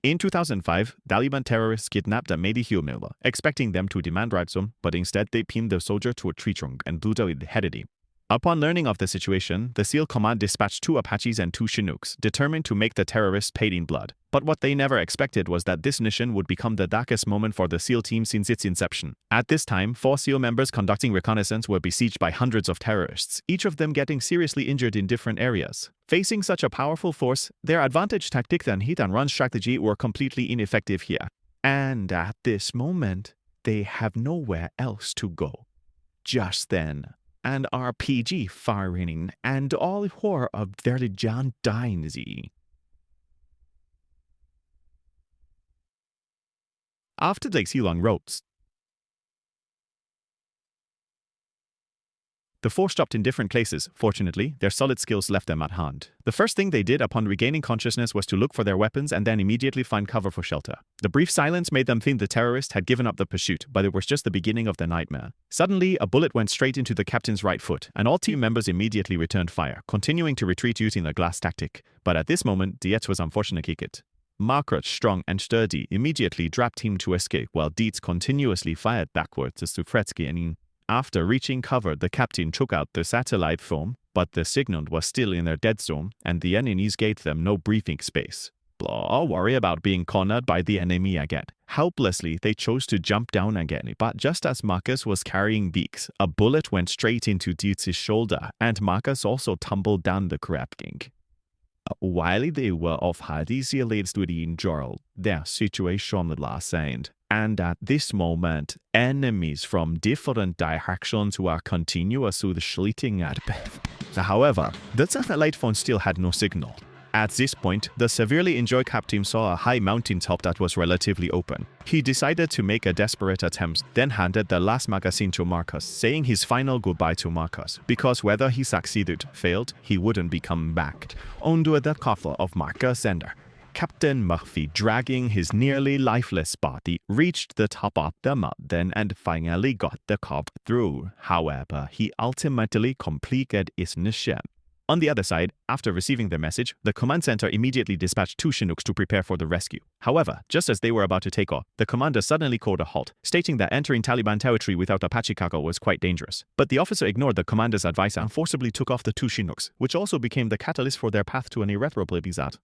In 2005, Taliban terrorists kidnapped a Mehdi, expecting them to demand ransom, but instead they pinned the soldier to a tree trunk and brutally beheaded him. Upon learning of the situation, the SEAL Command dispatched 2 Apaches and 2 Chinooks, determined to make the terrorists pay in blood. But what they never expected was that this mission would become the darkest moment for the SEAL team since its inception. At this time, 4 SEAL members conducting reconnaissance were besieged by hundreds of terrorists, each of them getting seriously injured in different areas. Facing such a powerful force, their advantage tactics and hit-and-run strategy were completely ineffective here. And at this moment, they have nowhere else to go. Just then, an RPG firing and all horror of Verlijan dynasty. After they see long roads, the 4 stopped in different places. Fortunately, their solid skills left them at hand. The first thing they did upon regaining consciousness was to look for their weapons and then immediately find cover for shelter. The brief silence made them think the terrorist had given up the pursuit, but it was just the beginning of the nightmare. Suddenly, a bullet went straight into the captain's right foot, and all team members immediately returned fire, continuing to retreat using the glass tactic. But at this moment, Dietz was unfortunately hit. Margaret, strong and sturdy, immediately dragged him to escape, while Dietz continuously fired backwards as Sufretsky and after reaching cover, the captain took out the satellite phone, but the signal was still in their dead zone, and the enemies gave them no breathing space. Blah, worry about being cornered by the enemy again. Helplessly, they chose to jump down again, but just as Marcus was carrying beaks, a bullet went straight into Dietz's shoulder, and Marcus also tumbled down the crapking. While they were off Hades relates to the injured, their situation lessened. And at this moment, enemies from different directions were continuously shooting at them. However, the satellite phone still had no signal. At this point, the severely injured captain saw a high mountaintop that was relatively open. He decided to make a desperate attempt, then handed the last magazine to Marcus, saying his final goodbye to Marcus, because whether he succeeded or failed, he wouldn't be coming back. Under the cover of Marcus and Captain Murphy, dragging his nearly lifeless body, reached the top of the mountain and finally got the cop through. However, he ultimately completed his mission. On the other side, after receiving the message, the command center immediately dispatched 2 Chinooks to prepare for the rescue. However, just as they were about to take off, the commander suddenly called a halt, stating that entering Taliban territory without Apache cargo was quite dangerous. But the officer ignored the commander's advice and forcibly took off the 2 Chinooks, which also became the catalyst for their path to an irreparable result.